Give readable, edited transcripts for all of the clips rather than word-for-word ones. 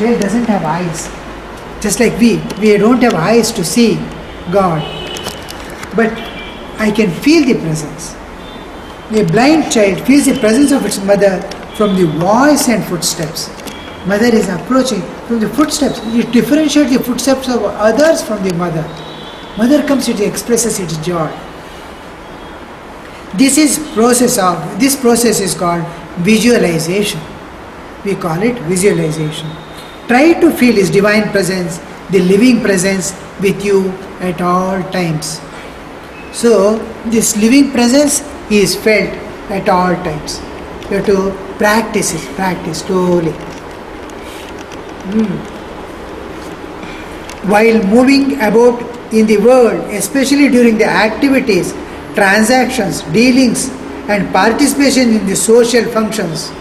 child doesn't have eyes. Just like we don't have eyes to see God. But I can feel the presence. A blind child feels the presence of its mother from the voice and footsteps. Mother is approaching from the footsteps. It differentiates the footsteps of others from the mother. Mother comes, it expresses its joy. This process is called visualization. We call it visualization. Try to feel His divine presence, the living presence with you at all times. So, this living presence is felt at all times. You have to practice slowly. While moving about in the world, especially during the activities, transactions, dealings, and participation in the social functions,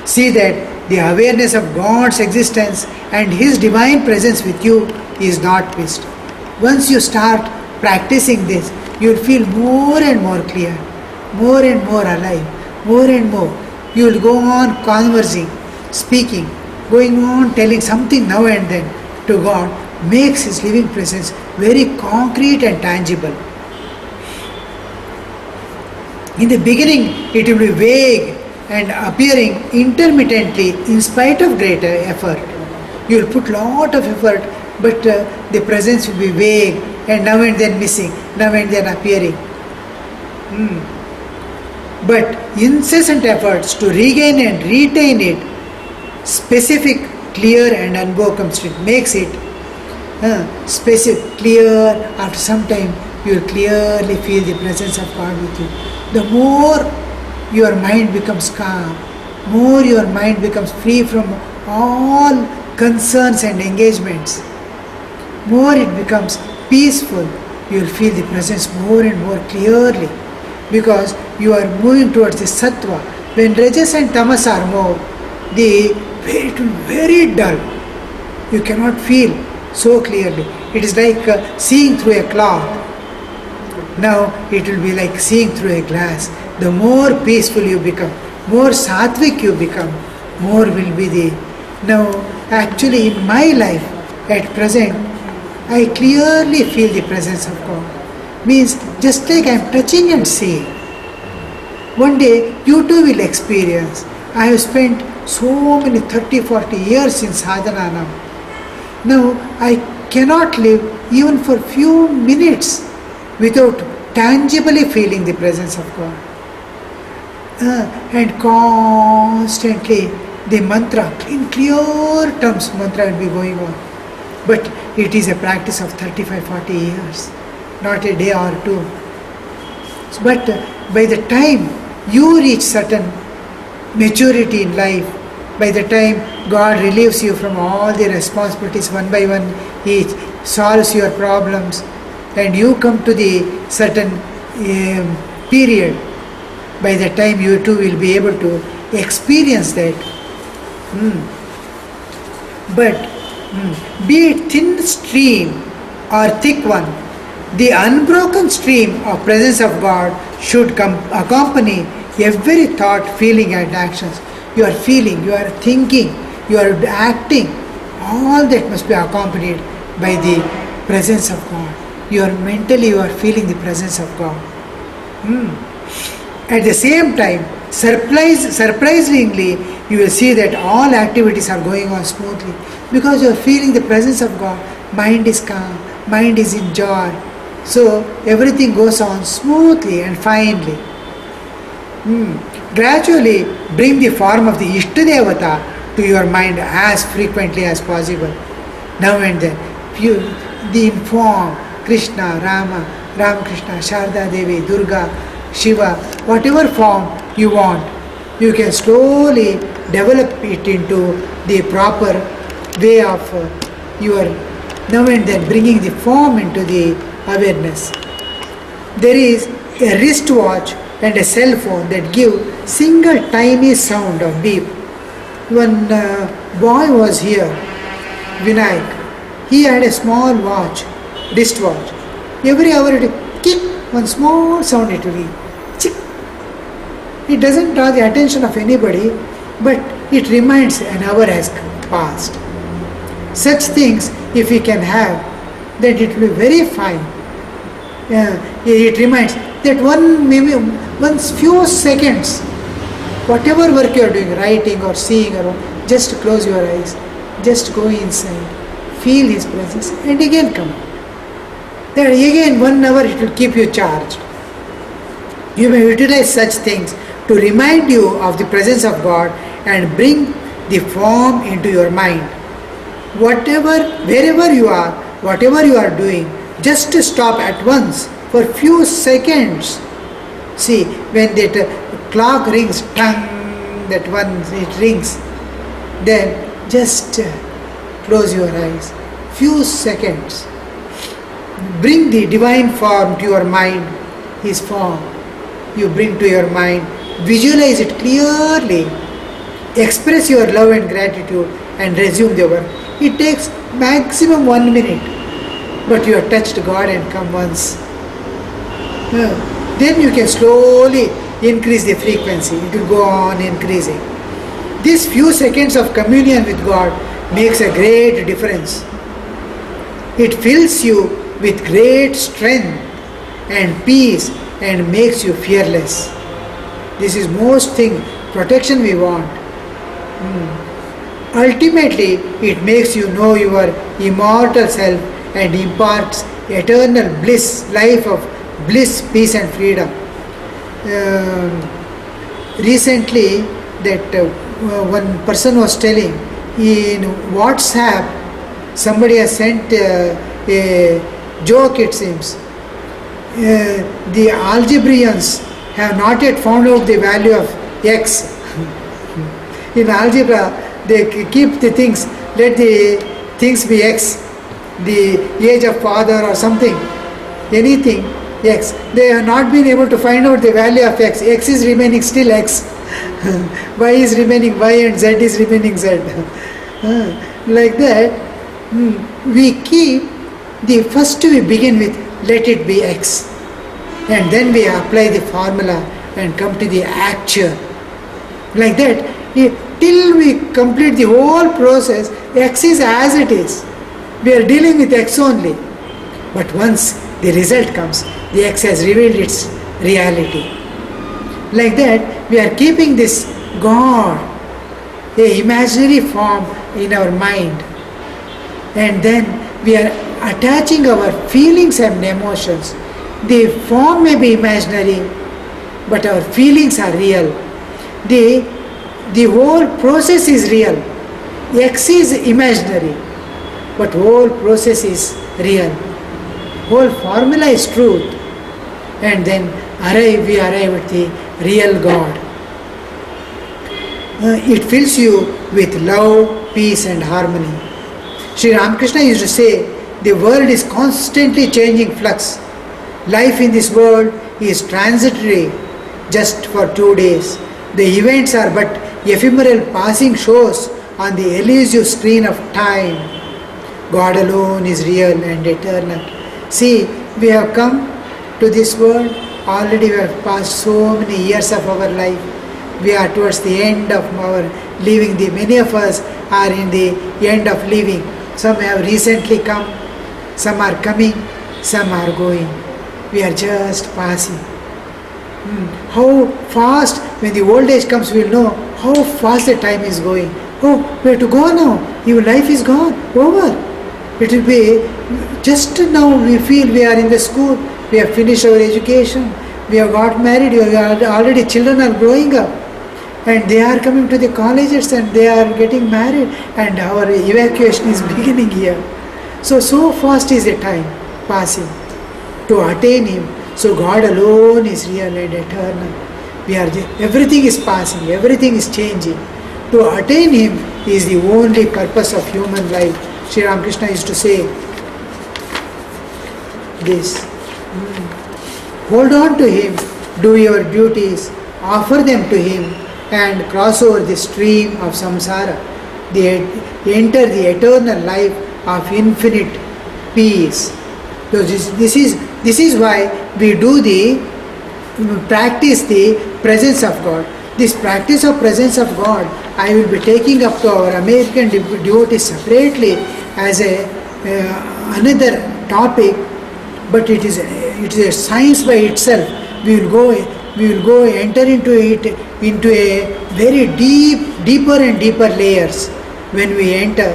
see that the awareness of God's existence and His divine presence with you is not missed. Once you start practicing this, you will feel more and more clear, more and more alive, more and more. You will go on conversing, speaking, going on telling something now and then to God, makes His living presence very concrete and tangible. In the beginning, it will be vague and appearing intermittently in spite of greater effort. You will put lot of effort, but the presence will be vague and now and then missing, now and then appearing. But incessant efforts to regain and retain it, specific, clear and unbroken, it makes it specific, clear. After some time, you will clearly feel the presence of God with you. The more your mind becomes calm, more your mind becomes free from all concerns and engagements, more it becomes peaceful, you will feel the presence more and more clearly, because you are moving towards the sattva. When rajas and tamas are more, it will be very dull. You cannot feel so clearly. It is like seeing through a cloth. Now it will be like seeing through a glass. The more peaceful you become, more sattvic you become, more will be the... Now actually in my life at present, I clearly feel the presence of God. Means just like I am touching and seeing. One day you too will experience. I have spent so many 30-40 years in sadhana now. Now I cannot live even for few minutes without tangibly feeling the presence of God. And constantly the mantra, in clear terms, mantra will be going on. But it is a practice of 35-40 years, not a day or two. But by the time you reach certain maturity in life, by the time God relieves you from all the responsibilities one by one, He solves your problems, and you come to the certain period, by the time you too will be able to experience that. But be it thin stream or thick one, the unbroken stream of presence of God should accompany every thought, feeling and actions. You are feeling, you are thinking, you are acting, all that must be accompanied by the presence of God. You are feeling the presence of God. At the same time, surprisingly, you will see that all activities are going on smoothly because you are feeling the presence of God. Mind is calm, mind is in joy. So everything goes on smoothly and finely. Gradually bring the form of the Ishtadevata to your mind as frequently as possible. Now and then, the inform Krishna, Rama, Ramakrishna, Sharda Devi, Durga, Shiva, whatever form you want, you can slowly develop it into the proper way of your now and then bringing the form into the awareness. There is a wristwatch and a cell phone that give single tiny sound of beep. One boy was here, Vinayak. He had a small watch, wristwatch. Every hour it will kick, one small sound it will be. It doesn't draw the attention of anybody, but it reminds an hour has passed. Such things, if we can have, then it will be very fine. It reminds that maybe once few seconds, whatever work you are doing, writing or seeing, or just close your eyes, just go inside, feel His presence, and again come. Then again 1 hour it will keep you charged. You may utilize such things to remind you of the presence of God and bring the form into your mind. Wherever you are, whatever you are doing, just to stop at once for few seconds. See, when that clock rings, tang, that one it rings, then just close your eyes. Few seconds. Bring the divine form to your mind, His form. You bring to your mind, visualize it clearly, express your love and gratitude, and resume the work. It takes maximum 1 minute, but you have touched God and come once. Then you can slowly increase the frequency. It will go on increasing. These few seconds of communion with God makes a great difference. It fills you with great strength and peace and makes you fearless. This is most thing, protection we want. Ultimately, it makes you know your immortal self and imparts eternal bliss, life of bliss, peace and freedom. Recently, that one person was telling, in WhatsApp, somebody has sent a joke, it seems. The algebraians have not yet found out the value of x. In algebra, they keep the things, let the things be x, the age of father or something, anything x. They have not been able to find out the value of x. X is remaining still x. Y is remaining y and z is remaining z. Like that, we keep the first we begin with let it be x, and then we apply the formula and come to the actual. Like that, till we complete the whole process, x is as it is. We are dealing with x only. But once the result comes, the x has revealed its reality. Like that, we are keeping this God, a imaginary form in our mind, and then we are attaching our feelings and emotions. The form may be imaginary, but our feelings are real. The whole process is real. X is imaginary, but whole process is real. Whole formula is truth. And then we arrive at the real God. It fills you with love, peace and harmony. Sri Ramakrishna used to say, the world is constantly changing flux. Life in this world is transitory, just for 2 days. The events are but ephemeral passing shows on the elusive screen of time. God alone is real and eternal. See, we have come to this world, already we have passed so many years of our life. We are towards the end of our living. Many of us are in the end of living. Some have recently come, some are coming, some are going. We are just passing. How fast, when the old age comes, we will know how fast the time is going. Oh, we have to go now. Your life is gone, over. It will be, just now we feel we are in the school, we have finished our education, we have got married, already children are growing up, and they are coming to the colleges and they are getting married, and our evacuation is beginning here. So fast is the time passing. To attain Him, so God alone is real and eternal. Everything is passing, everything is changing. To attain Him is the only purpose of human life. Sri Ramakrishna used to say this. Hold on to Him, do your duties, offer them to Him, and cross over the stream of samsara. Enter the eternal life of infinite peace. So this is why we do practice the presence of God. This practice of presence of God, I will be taking up to our American devotees separately as another topic, but it is a science by itself. We will go enter into it into a very deeper and deeper layers when we enter.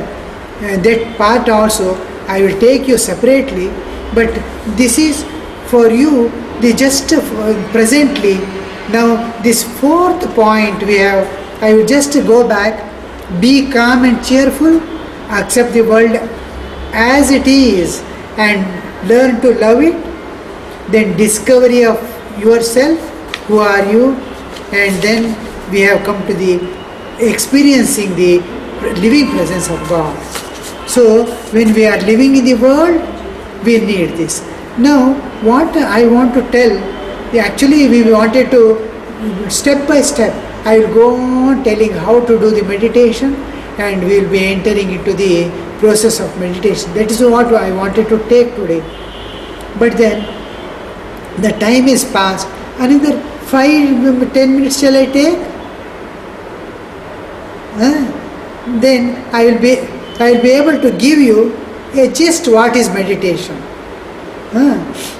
That part also I will take you separately, but this is for you the just presently. Now this fourth point we have, I will just go back. Be calm and cheerful, accept the world as it is and learn to love it. Then discovery of yourself, who are you, and then we have come to the experiencing the living presence of God. So when we are living in the world, we need this. Now what I want to tell, actually we wanted to step by step, I will go on telling how to do the meditation, and we will be entering into the process of meditation. That is what I wanted to take today. But then the time is past. Another 5-10 minutes shall I take? Then I will be able to give you a gist what is meditation.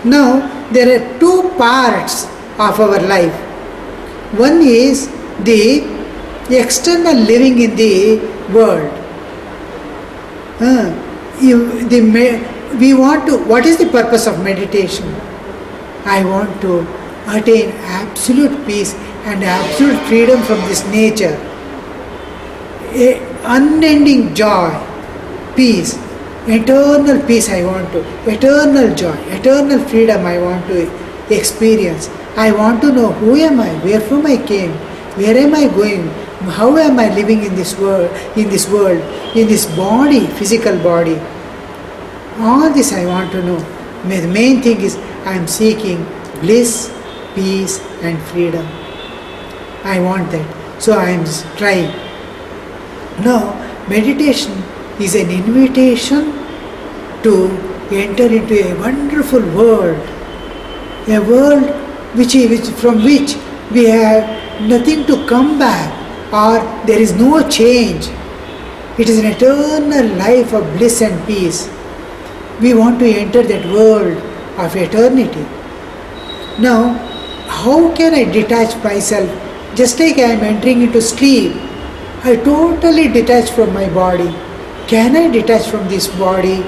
Now there are two parts of our life. One is the external living in the world. We want to. What is the purpose of meditation? I want to attain absolute peace and absolute freedom from this nature. Unending joy, peace, eternal peace I want to, eternal joy, eternal freedom I want to experience. I want to know who am I, where from I came, where am I going, how am I living in this world, in this body, physical body. All this I want to know. The main thing is I am seeking bliss, peace and freedom. I want that. So I am trying. Now, meditation is an invitation to enter into a wonderful world. A world from which we have nothing to come back, or there is no change. It is an eternal life of bliss and peace. We want to enter that world of eternity. Now, how can I detach myself? Just like I am entering into sleep, I totally detach from my body. Can I detach from this body?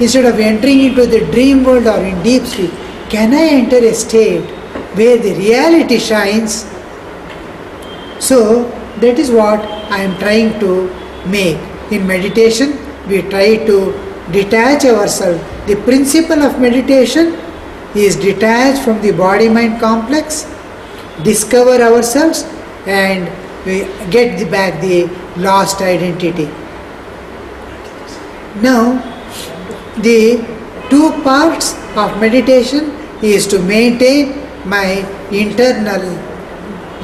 Instead of entering into the dream world or in deep sleep, can I enter a state where the reality shines? So, that is what I am trying to make. In meditation, we try to detach ourselves. The principle of meditation is detach from the body-mind complex, discover ourselves, and we get back the lost identity. Now, the two parts of meditation is to maintain my internal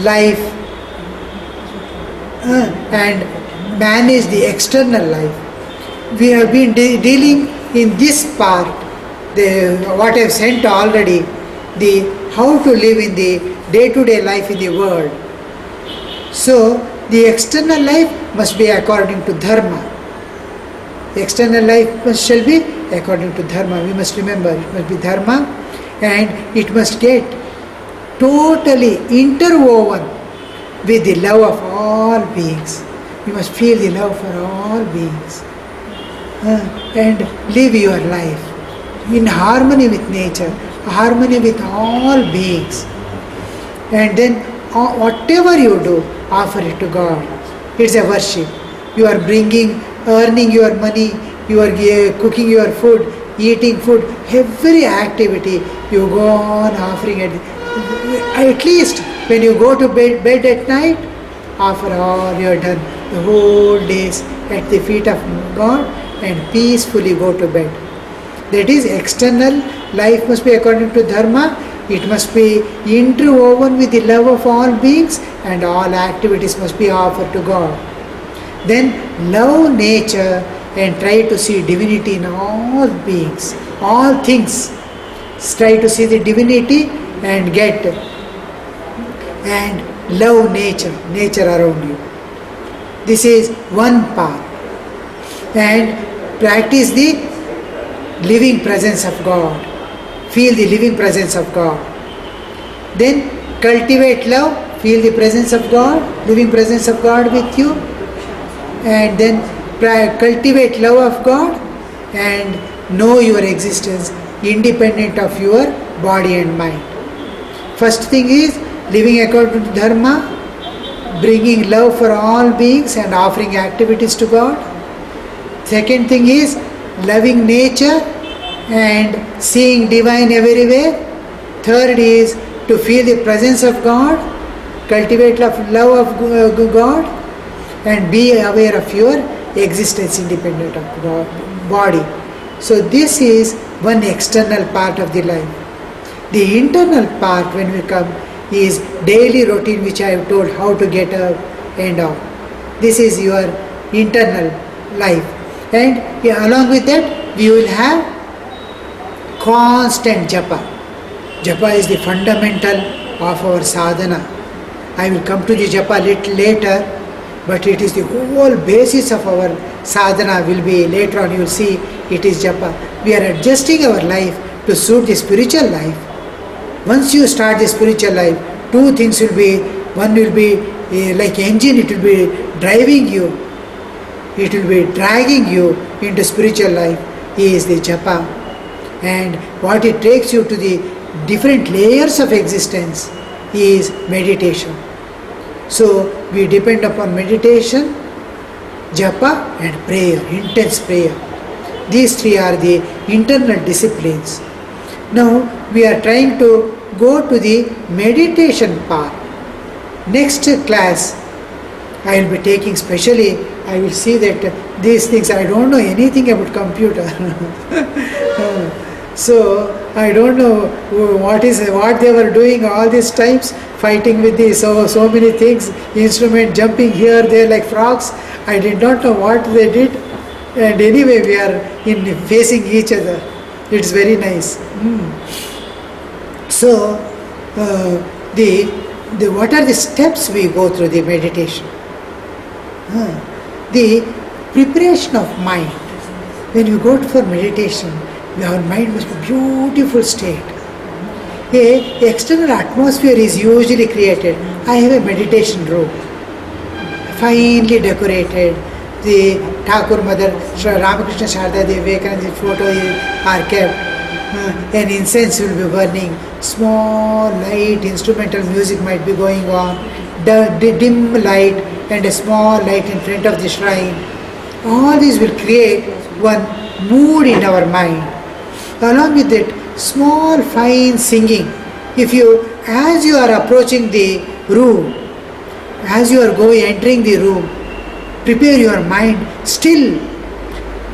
life and manage the external life. We have been dealing in this part, what I have sent already, the how to live in the day-to-day life in the world. So, the external life must be according to dharma. The external life shall be according to dharma. We must remember, it must be dharma, and it must get totally interwoven with the love of all beings. You must feel the love for all beings and live your life in harmony with nature, harmony with all beings. And then whatever you do, offer it to God. It's a worship. You are earning your money, you are cooking your food, eating food, every activity you go on offering it. At least when you go to bed at night, offer all you have done the whole days at the feet of God and peacefully go to bed. That is, external life must be according to dharma. It must be interwoven with the love of all beings, and all activities must be offered to God. Then love nature and try to see divinity in all beings, all things. Try to see the divinity and get and love nature around you. This is one path. And practice the living presence of God. Feel the living presence of God. Then cultivate love, feel the presence of God, living presence of God with you. And then cultivate love of God and know your existence independent of your body and mind. First thing is living according to Dharma, bringing love for all beings and offering activities to God. Second thing is loving nature and seeing divine everywhere. Third is to feel the presence of God, cultivate love of God, and be aware of your existence independent of God, body. So this is one external part of the life. The internal part, when we come, is daily routine, which I have told how to get up and all. This is your internal life. And along with that, we will have constant japa. Japa is the fundamental of our sadhana. I will come to the japa a little later, but it is the whole basis of our sadhana will be, later on you will see, it is japa. We are adjusting our life to suit the spiritual life. Once you start the spiritual life, two things will be, one will be like engine, it will be driving you, it will be dragging you into spiritual life, is the japa. And what it takes you to the different layers of existence is meditation. So we depend upon meditation, japa and prayer, intense prayer. These three are the internal disciplines. Now we are trying to go to the meditation part. Next class I will be taking specially, I will see that these things, I don't know anything about computer. So I don't know what they were doing all these times, fighting with these so many things, instrument jumping here, there like frogs. I did not know what they did. And anyway, we are facing each other. It's very nice. So, what are the steps we go through the meditation? The preparation of mind. When you go for meditation, our mind must be beautiful state. A external atmosphere is usually created. I have a meditation room, finely decorated. The Thakur Mother, Sri Ramakrishna Ashrama, Vinayakanandaji photo are kept. An incense will be burning. Small, light, instrumental music might be going on. The dim light and a small light in front of the shrine. All these will create one mood in our mind. Along with that, small, fine singing. As you are approaching the room, as you are entering the room, prepare your mind. Still,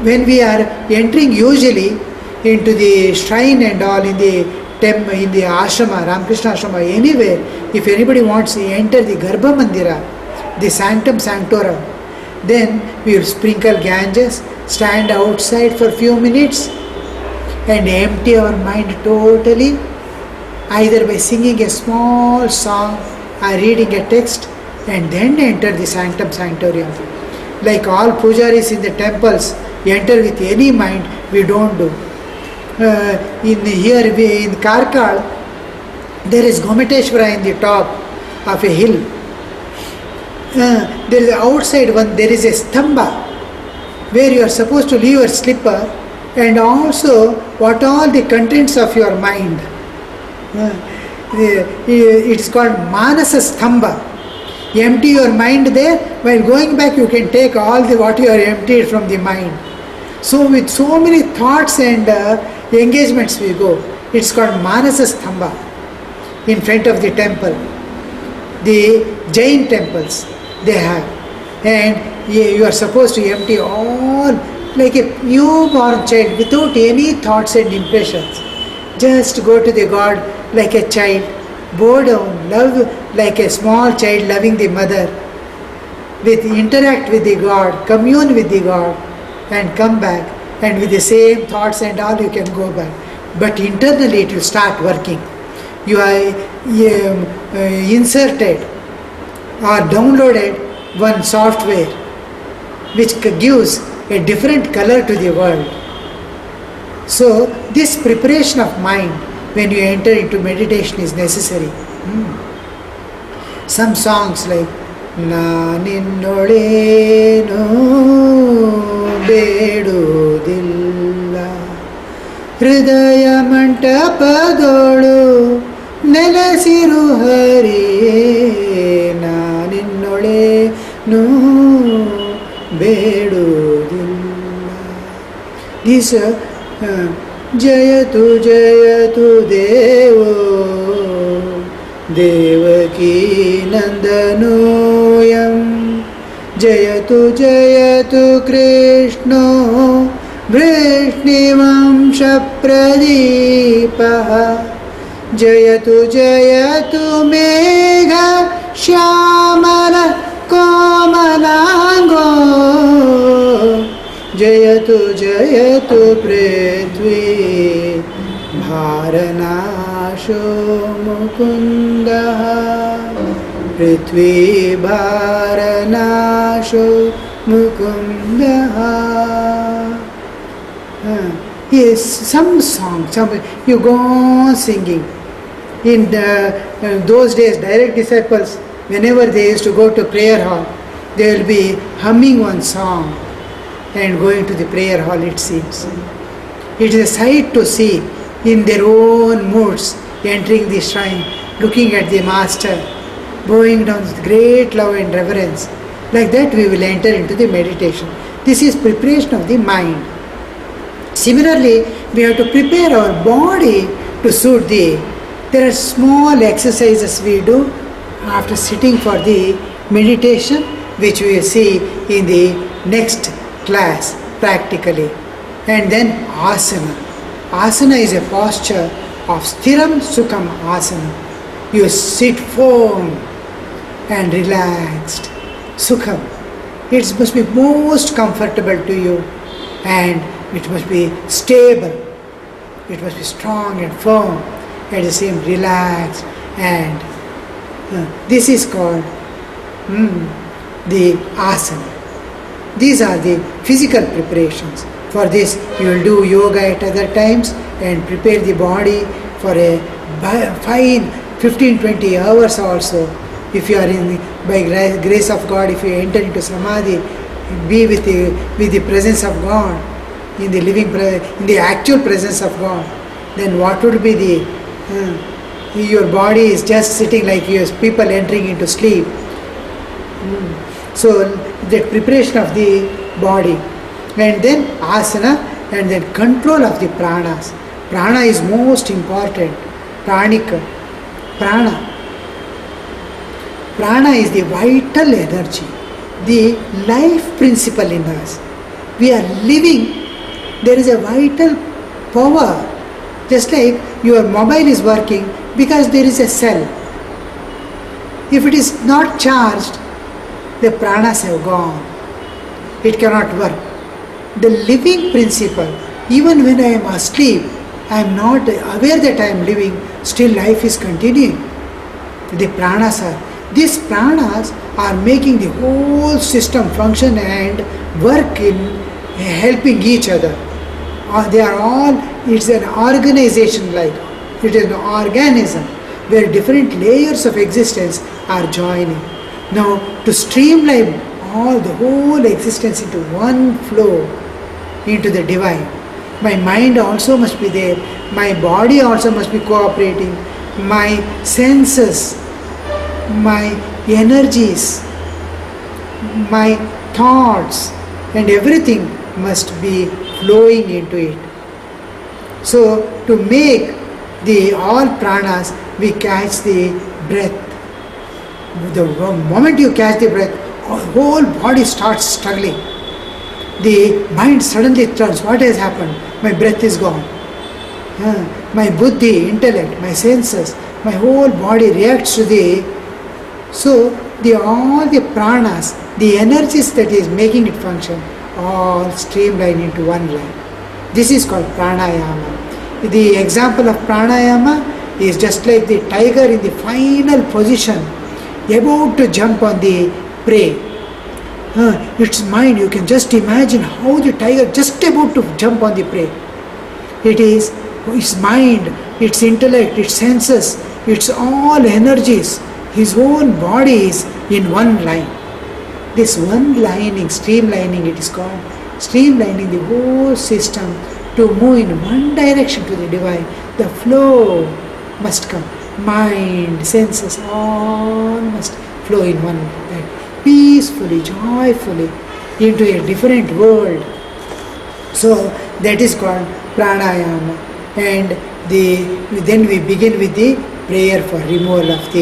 when we are entering usually into the shrine and all, in the ashrama, Ramakrishna Ashrama, anywhere, if anybody wants to enter the Garbha Mandira, the sanctum sanctorum, then we will sprinkle Ganges, stand outside for a few minutes and empty our mind totally, either by singing a small song or reading a text, and then enter the sanctum sanctorium. Like all pujaris in the temples, enter with any mind, we don't do. In Karkal, there is Gomateshwara in the top of a hill. There is outside one, there is a stamba where you are supposed to leave your slipper and also what all the contents of your mind. It's called Manasa Stamba. Empty your mind there, while going back you can take all what you are emptied from the mind. So with so many thoughts and engagements we go. It's called Manasa Stamba in front of the temple. The Jain temples they have. And you are supposed to empty all like a newborn child without any thoughts and impressions. Just go to the God like a child. Bow down, love like a small child loving the mother. Interact with the God, commune with the God and come back. And with the same thoughts and all you can go back. But internally it will start working. you are inserted or downloaded one software which gives a different color to the world. So this preparation of mind when you enter into meditation is necessary. Some songs like Na ninnolenu bedudilla hridaya mantapadolu nelasiru hariye na ninnolenu bedudilla. This Jayatu Jayatu Devo Devaki Nandanoyam Jayatu Jayatu Krishno Vrishnivansha Pradipaha Jayatu Jayatu Megha Shyamala Komalango Jayatu Jayatu Prithvi Bharanasho Mukundaha Prithvi Bharanasho Mukundaha. Yes, some song, you go on singing. In those days, direct disciples, whenever they used to go to prayer hall, they will be humming one song and going to the prayer hall, it seems. It is a sight to see in their own moods, entering the shrine, looking at the master, bowing down with great love and reverence. Like that we will enter into the meditation. This is preparation of the mind. Similarly, we have to prepare our body to suit there are small exercises we do after sitting for the meditation, which we will see in the next class practically. And then asana. Asana is a posture of sthiram sukham asana. You sit firm and relaxed. Sukham. It must be most comfortable to you and it must be stable. It must be strong and firm. At the same relaxed, and this is called the asana. These are the physical preparations. For this you will do yoga at other times and prepare the body for a fine 15-20 hours also. If you are by grace of God, if you enter into samadhi, be with the presence of God, in the actual presence of God, then what would be your body is just sitting like people entering into sleep. So the preparation of the body, and then asana, and then control of the pranas. Prana is most important. Pranika. Prana is the vital energy, the life principle in us. We are living, there is a vital power. Just like your mobile is working because there is a cell. If it is not charged, the pranas have gone. It cannot work. The living principle, even when I am asleep, I am not aware that I am living, still life is continuing. The pranas these pranas are making the whole system function and work in helping each other. They are all, it's an organization, like it is an organism where different layers of existence are joining. Now to streamline the whole existence into one flow into the divine, my mind also must be there, my body also must be cooperating, my senses, my energies, my thoughts and everything must be flowing into it. So to make all pranas, we catch the breath. The moment you catch the breath, whole body starts struggling. The mind suddenly turns, what has happened? My breath is gone. My buddhi, intellect, my senses, my whole body reacts to so all the pranas, the energies that is making it function, all streamlined into one line. This is called pranayama. The example of pranayama is just like the tiger in the final position, about to jump on the prey. Its mind, you can just imagine how the tiger just about to jump on the prey. It is its mind, its intellect, its senses, its all energies, his own body is in one line. This one lining, streamlining it is called, streamlining the whole system to move in one direction to the divine. The flow must come. Mind, senses, all must flow in one line. Peacefully, joyfully, into a different world. So that is called pranayama. And then we begin with the prayer for removal of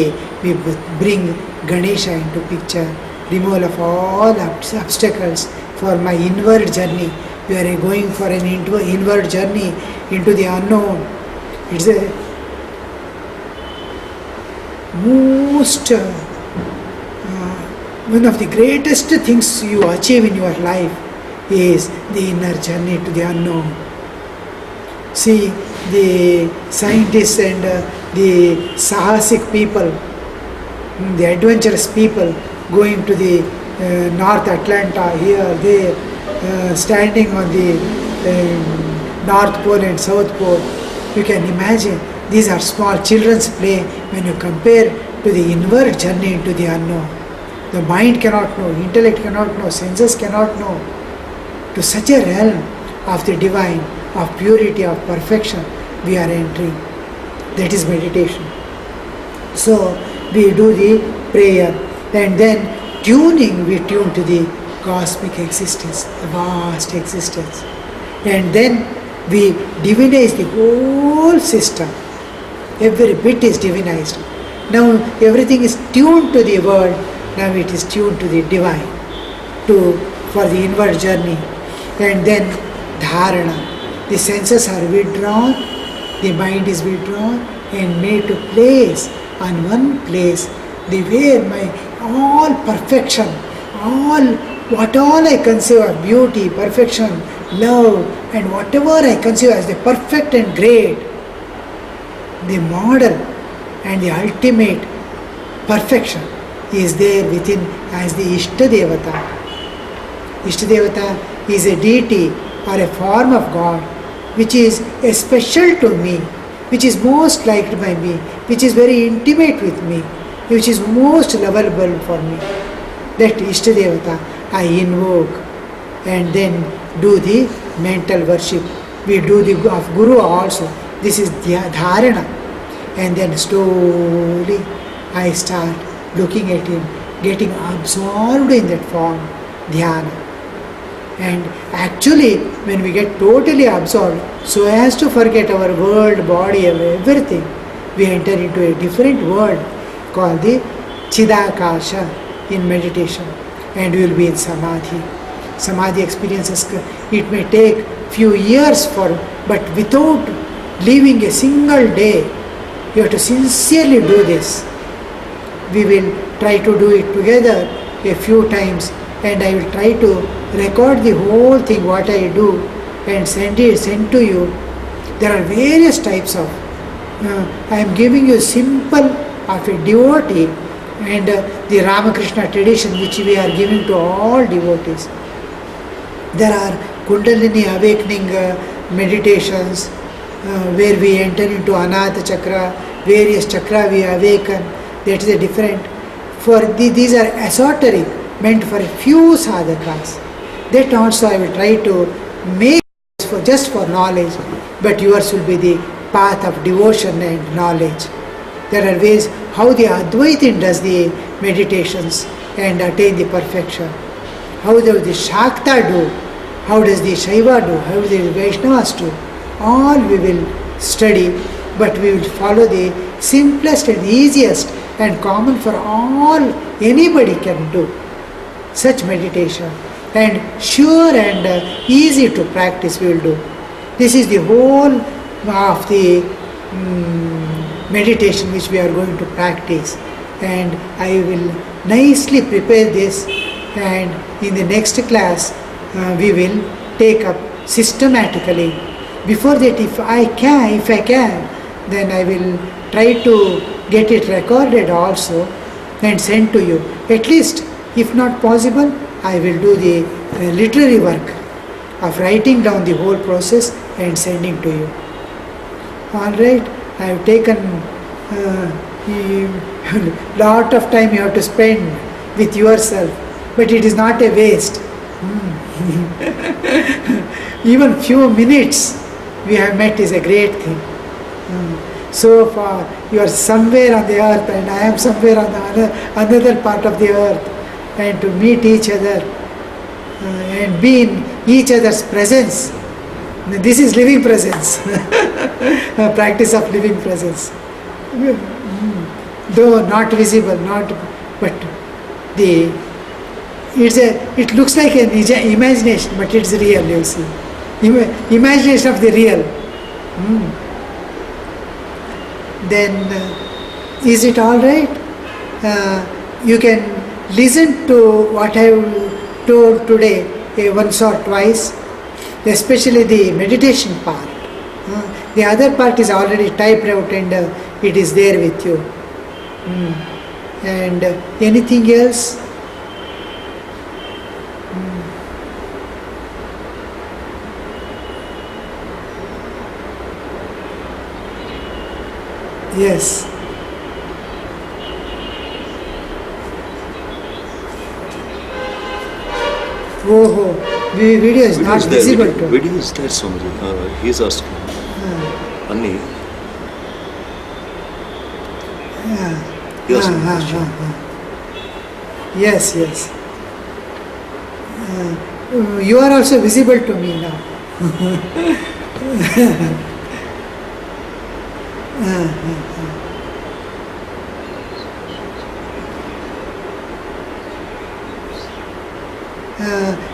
we bring Ganesha into picture, removal of all obstacles for my inward journey. We are going for an inward journey into the unknown. It's a most one of the greatest things you achieve in your life is the inner journey to the unknown. See, the scientists and the sahasik people, the adventurous people going to the North Atlanta, here, there, standing on the North Pole and South Pole. You can imagine, these are small children's play when you compare to the inward journey into the unknown. The mind cannot know, intellect cannot know, senses cannot know. To such a realm of the divine, of purity, of perfection, we are entering. That is meditation. So we do the prayer, and then tuning, we tune to the cosmic existence, the vast existence. And then we divinize the whole system. Every bit is divinized. Now everything is tuned to the world. Now it is tuned to the divine, for the inward journey. And then dharana. The senses are withdrawn, the mind is withdrawn and made to place on one place, the way my all perfection, what all I conceive of beauty, perfection, love, and whatever I conceive as the perfect and great, the model and the ultimate perfection is there within as the Ishtadevata. Ishtadevata is a deity or a form of God which is special to me, which is most liked by me, which is very intimate with me, which is most lovable for me. That Ishtadevata I invoke and then do the mental worship. We do the of Guru also. This is dharana. And then slowly I start looking at him, getting absorbed in that form, dhyana. And actually, when we get totally absorbed, so as to forget our world, body, everything, we enter into a different world called the Chidakasha in meditation, and we will be in Samadhi. Samadhi experiences, it may take few years but without leaving a single day, you have to sincerely do this. We will try to do it together a few times, and I will try to record the whole thing, what I do, and send to you. There are various types of, I am giving you simple of a devotee and the Ramakrishna tradition which we are giving to all devotees. There are Kundalini awakening meditations where we enter into Anahata Chakra, various chakra we awaken. That is a different. These are esoteric, meant for a few sadhakas. That also I will try to make just for knowledge, but yours will be the path of devotion and knowledge. There are ways how the Advaitin does the meditations and attain the perfection. How does the Shakta do? How does the Shaiva do? How does the Vaishnavas do? All we will study, but we will follow the simplest and easiest and common for all, anybody can do such meditation, and sure and easy to practice we will do. This is the whole of the meditation which we are going to practice, and I will nicely prepare this, and in the next class we will take up systematically. Before that, if I can, then I will try to get it recorded also and send to you. At least, if not possible, I will do the literary work of writing down the whole process and sending to you. Alright, I have taken lot of time you have to spend with yourself, but it is not a waste. Even few minutes we have met is a great thing. So far you are somewhere on the earth and I am somewhere on the another part of the earth, and to meet each other and be in each other's presence. This is living presence. Practice of living presence. Though not visible, but it looks like an imagination, but it's real, you see. Imagination of the real. Then is it all right? You can listen to what I have told today once or twice, especially the meditation part. The other part is already typed out and it is there with you. And anything else? Yes. Oh, the video is not visible to. Video is there, Swamiji. He is asking. Anni. Yes. Yes, yes. You are also visible to me now.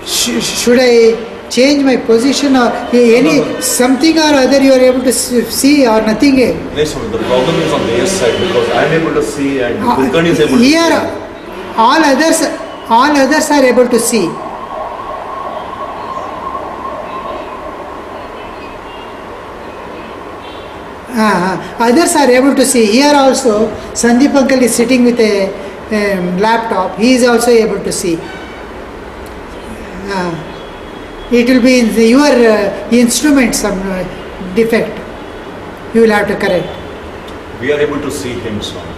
Should I change my position or something or other you are able to see or nothing? Yes, the problem is on their side because I am able to see and Kulkarni is able to see. Here, all others are able to see. Others are able to see. Here also, Sandeep uncle is sitting with a laptop. He is also able to see. It will be in your instrument some defect. You will have to correct. We are able to see him, Swami.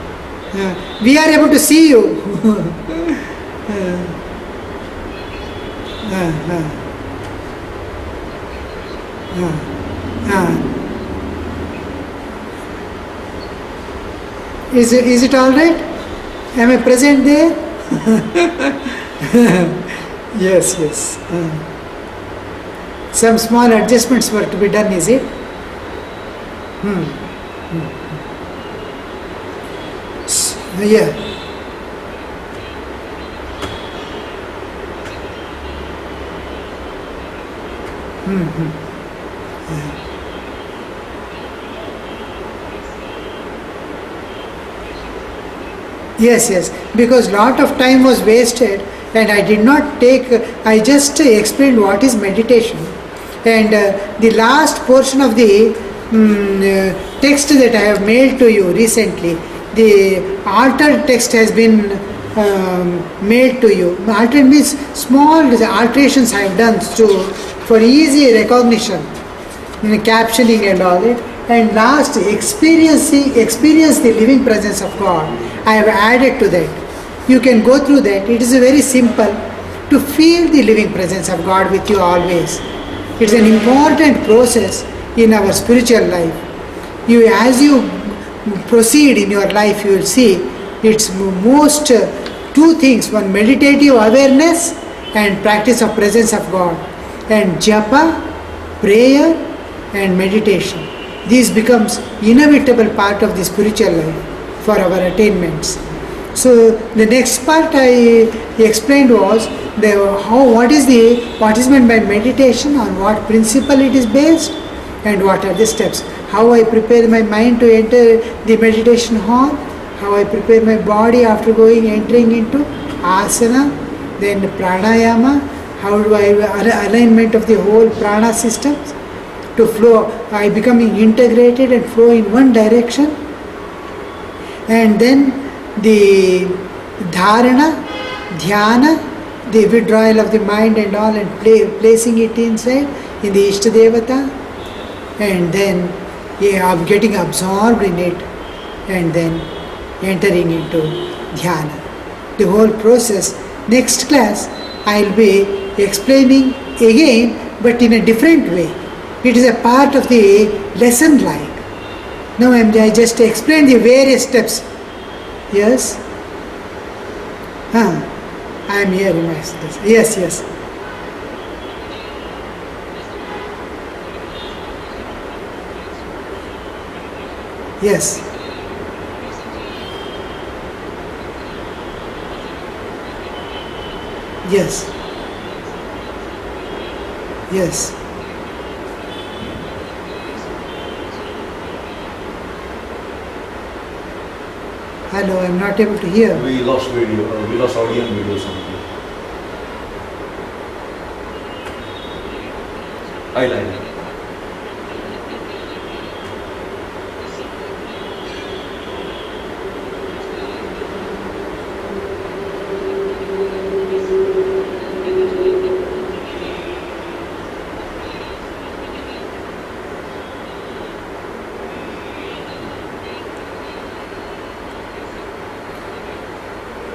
We are able to see you. Is it all right? Am I present there? Yes, yes. Some small adjustments were to be done, is it? Yeah. Yes, yes. Because lot of time was wasted. And I did not I just explained what is meditation. And the last portion of the text that I have mailed to you recently, the altered text has been mailed to you. Altered means small alterations I have done for easy recognition, captioning and all that. And last, experience the living presence of God, I have added to that. You can go through that. It is very simple to feel the living presence of God with you always. It's an important process in our spiritual life. As you proceed in your life, you will see it's most two things. One, meditative awareness and practice of presence of God. And japa, prayer and meditation. This becomes inevitable part of the spiritual life for our attainments. So the next part I explained was what is meant by meditation, on what principle it is based, and what are the steps. How I prepare my mind to enter the meditation hall, how I prepare my body after entering into asana, then pranayama, how do I alignment of the whole prana systems, to flow, I becoming integrated and flow in one direction. And then the dharana, dhyana, the withdrawal of the mind and all, and placing it inside in the Ishtadevata, and then I'm getting absorbed in it, and then entering into dhyana. The whole process. Next class I'll be explaining again, but in a different way. It is a part of the lesson like. Now I just explained the various steps. Yes? I am here in my studies. Yes, yes. Yes. Yes. Yes. Hello, I'm not able to hear. We lost video, we lost audio and video something. Eyeliner.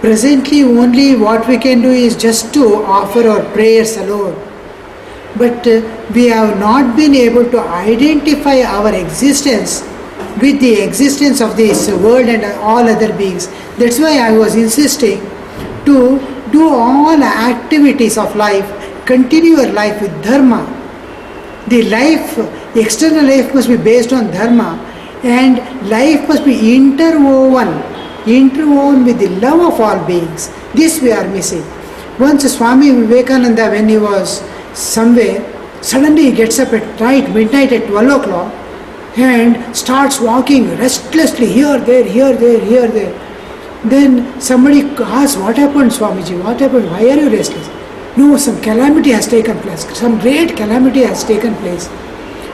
Presently, only what we can do is just to offer our prayers alone. But we have not been able to identify our existence with the existence of this world and all other beings. That's why I was insisting to do all activities of life, continue your life with dharma. The life, external life must be based on dharma, and life must be interwoven with the love of all beings. This we are missing. Once Swami Vivekananda, when he was somewhere, suddenly he gets up at midnight at 12 o'clock and starts walking restlessly here, there, here, there, here, there. Then somebody asks, what happened, Swamiji? What happened? Why are you restless? No, some calamity has taken place. Some great calamity has taken place.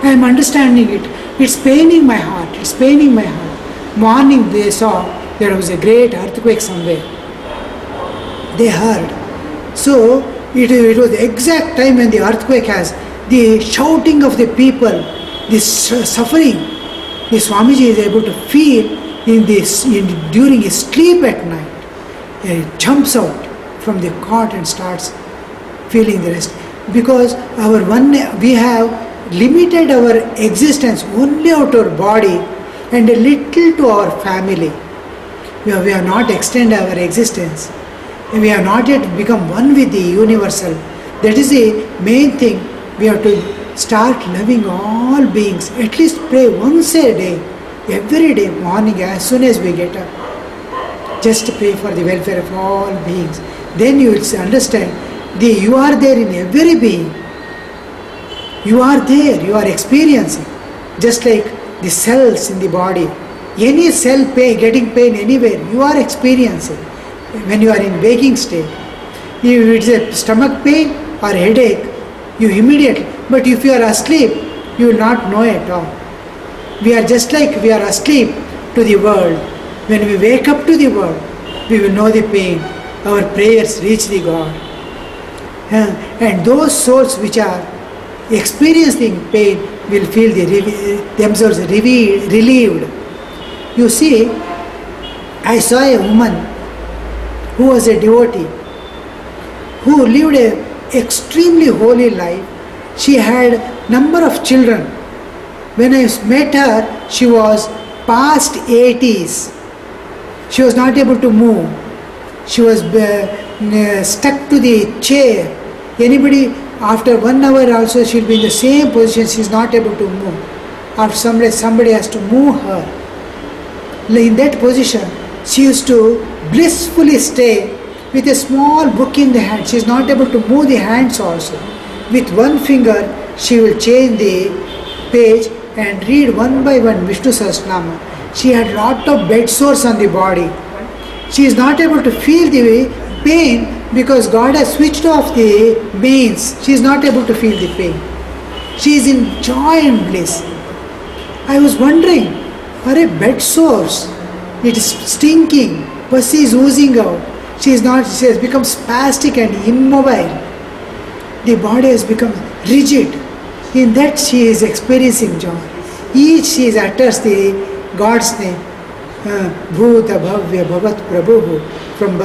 I am understanding it. It's paining my heart. It's paining my heart. Morning they saw there was a great earthquake somewhere. They heard. So it was the exact time when the earthquake has the shouting of the people, this suffering. The Swamiji is able to feel during his sleep at night. He jumps out from the cot and starts feeling the rest. Because we have limited our existence only out our body and a little to our family. We have not extended our existence. We have not yet become one with the universal. That is the main thing. We have to start loving all beings. At least pray once a day, every day, morning, as soon as we get up. Just pray for the welfare of all beings. Then you will understand you are there in every being. You are there, you are experiencing. Just like the cells in the body. Any cell getting pain anywhere, you are experiencing when you are in waking state. If it's a stomach pain or headache, you immediately, but if you are asleep, you will not know at all. We are just like we are asleep to the world. When we wake up to the world, we will know the pain. Our prayers reach the God. And those souls which are experiencing pain will feel themselves relieved. You see, I saw a woman who was a devotee, who lived an extremely holy life. She had number of children. When I met her, she was past 80s. She was not able to move. She was stuck to the chair. Anybody, after 1 hour also, she will be in the same position. She is not able to move. After somebody has to move her. In that position, she used to blissfully stay with a small book in the hand. She is not able to move the hands also. With one finger, she will change the page and read one by one Vishnu Sahasranama. She had lot of bed sores on the body. She is not able to feel the pain because God has switched off the veins. She is not able to feel the pain. She is in joy and bliss. I was wondering, are a bed sores? It is stinking, pus is oozing out. She has become spastic and immobile. The body has become rigid. In that she is experiencing joy. Each she utters the God's name. Bhuta Bhavya Bhavat Prabhu from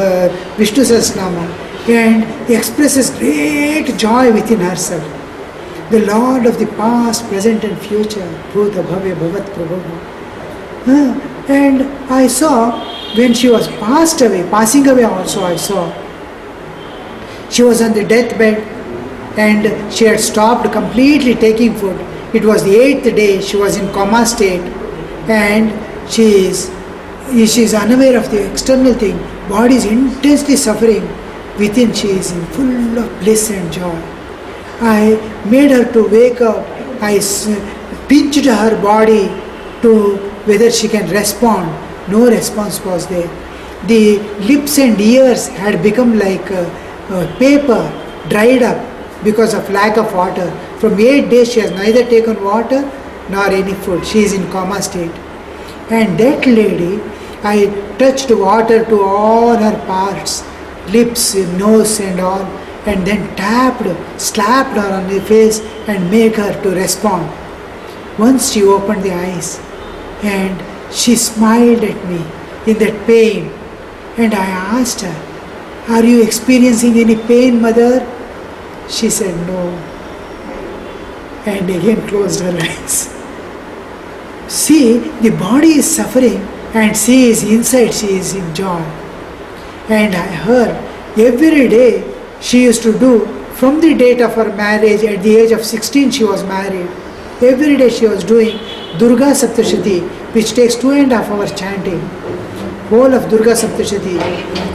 Vishnu Sahasranama, and expresses great joy within herself. The Lord of the past, present and future, Bhuta Bhavya Bhavat Prabhu. And I saw when she was passing away also I saw. She was on the deathbed and she had stopped completely taking food. It was the 8th day, she was in coma state, and she is unaware of the external thing. Body is intensely suffering. Within she is in full of bliss and joy. I made her to wake up. I pinched her body to whether she can respond. No response was there. The lips and ears had become like paper, dried up because of lack of water. From 8 days she has neither taken water nor any food. She is in coma state. And that lady, I touched water to all her parts, lips, nose and all, and then slapped her on the face and made her to respond. Once she opened the eyes and she smiled at me in that pain, and I asked her, "Are you experiencing any pain, mother?" She said, "No," and again closed her eyes. See, the body is suffering and she is inside, she is in joy. And I heard every day she used to do, from the date of her marriage, at the age of 16 she was married, every day she was doing Durga Saptashati, which takes 2.5 hours chanting, whole of Durga Saptashati,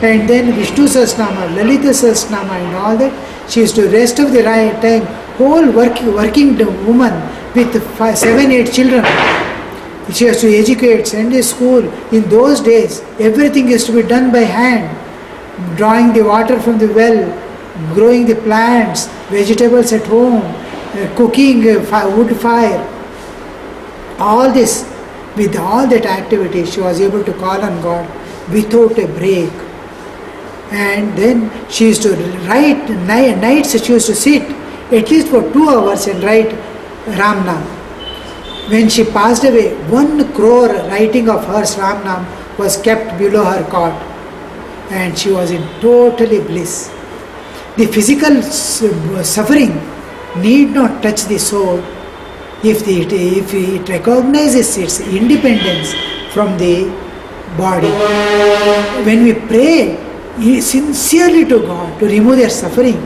and then Vishnu Sahasranama, Lalita Sahasranama and all that. She used to rest of the time, whole working woman with 7-8 children. She has to educate, send a school. In those days, everything used to be done by hand. Drawing the water from the well, growing the plants, vegetables at home, cooking wood fire. All this, with all that activity, she was able to call on God without a break. And then she used to write, nights she used to sit at least for 2 hours and write Ramnam. When she passed away, 1 crore writing of hers, Ramnam, was kept below her cot, and she was in totally bliss. The physical suffering need not touch the soul if it recognizes its independence from the body. When we pray sincerely to God to remove their suffering,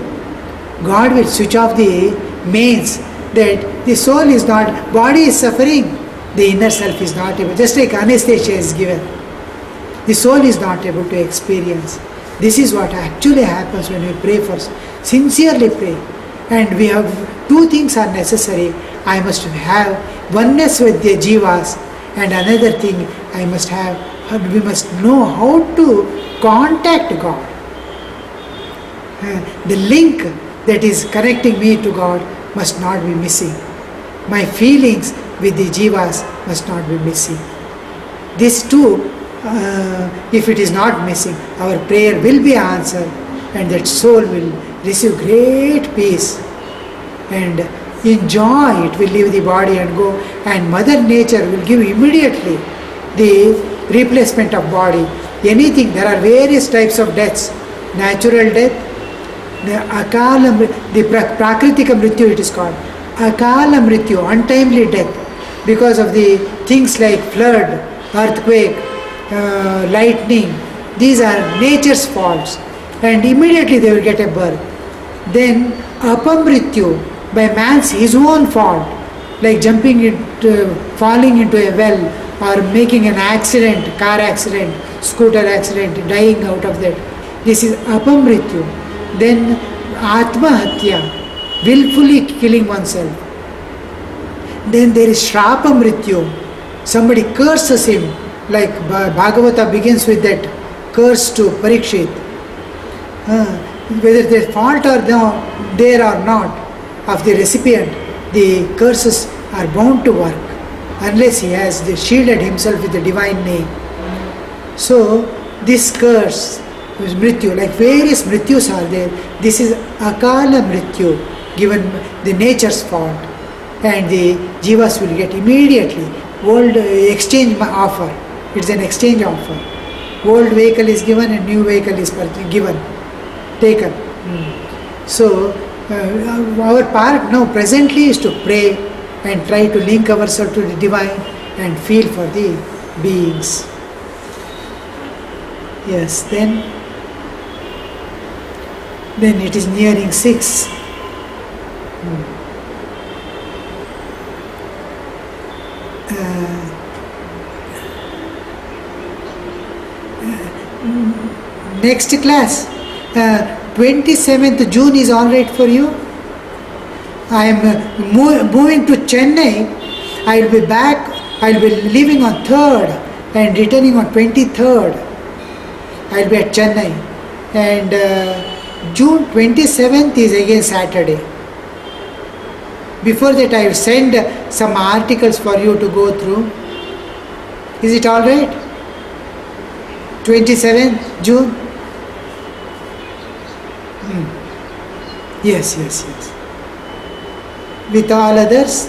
God will switch off the mains, that the soul is not, body is suffering, the inner self is not able, just like anesthesia is given. The soul is not able to experience. This is what actually happens when we pray for, sincerely pray. And we have 2 things are necessary. I must have oneness with the jivas, and another thing I must have, we must know how to contact God. The link that is connecting me to God must not be missing. My feelings with the jivas must not be missing. This too, if it is not missing, our prayer will be answered, and that soul will receive great peace. And in joy it will leave the body and go, and Mother Nature will give immediately the replacement of body. Anything, there are various types of deaths. Natural death, the akala, the prakritika mrityu it is called. Akala mrityu, untimely death, because of the things like flood, earthquake, lightning. These are nature's faults, and immediately they will get a birth. Then apamrityu, by man's his own fault, like jumping into, falling into a well, or making an accident, car accident, scooter accident, dying out of that. This is apamrityu. Then atmahatya, willfully killing oneself. Then there is shrapamrityu, somebody curses him, like Bhagavata begins with that curse to Parikshit. Whether there's fault or no, there or not of the recipient, the curses are bound to work unless he has shielded himself with the divine name. So this curse is Mrityu, like various Mrityus are there. This is Akala Mrityu, given the nature's fault, and the Jivas will get immediately old exchange offer. It's an exchange offer. Old vehicle is given and new vehicle is taken. So our part now presently is to pray and try to link ourselves to the divine and feel for the beings. Yes, then it is nearing 6. Next class, 27th June is all right for you? I am moving to Chennai. I will be back. I will be leaving on 3rd and returning on 23rd. I will be at Chennai. And June 27th is again Saturday. Before that, I will send some articles for you to go through. Is it all right? 27th June? Yes. With all others?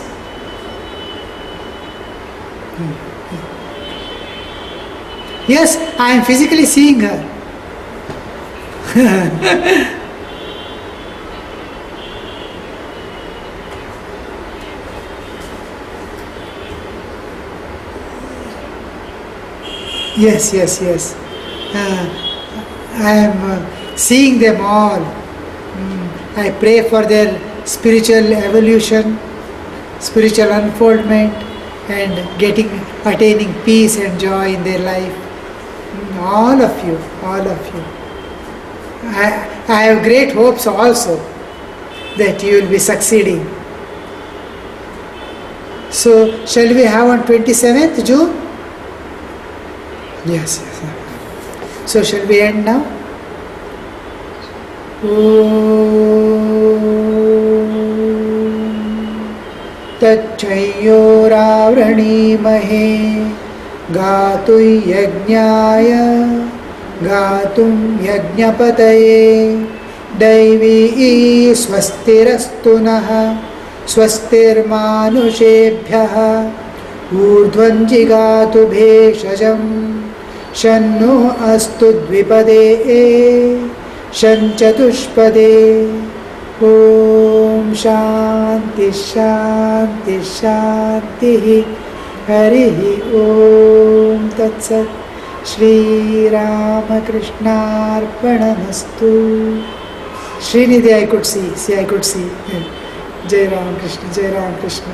Yes, I am physically seeing her. Yes. I am seeing them all. I pray for their spiritual evolution, spiritual unfoldment, and attaining peace and joy in their life. All of you. I have great hopes also that you will be succeeding. So, shall we have on 27th June? Yes. So, shall we end now? तच्छयोरावृणीमहे गातुं यज्ञपतये दैवी स्वस्तिरस्तु नः स्वस्तिर्मानुषेभ्यः ऊर्ध्वं जिगातु भेषजं शन्नो अस्तु द्विपदे शञ्चतुष्पदे ॐ शान्तिः हरिः ॐ तत्सत् श्रीरामकृष्णार्पणमस्तु. Srinidhi I could see. Jai Ramakrishna.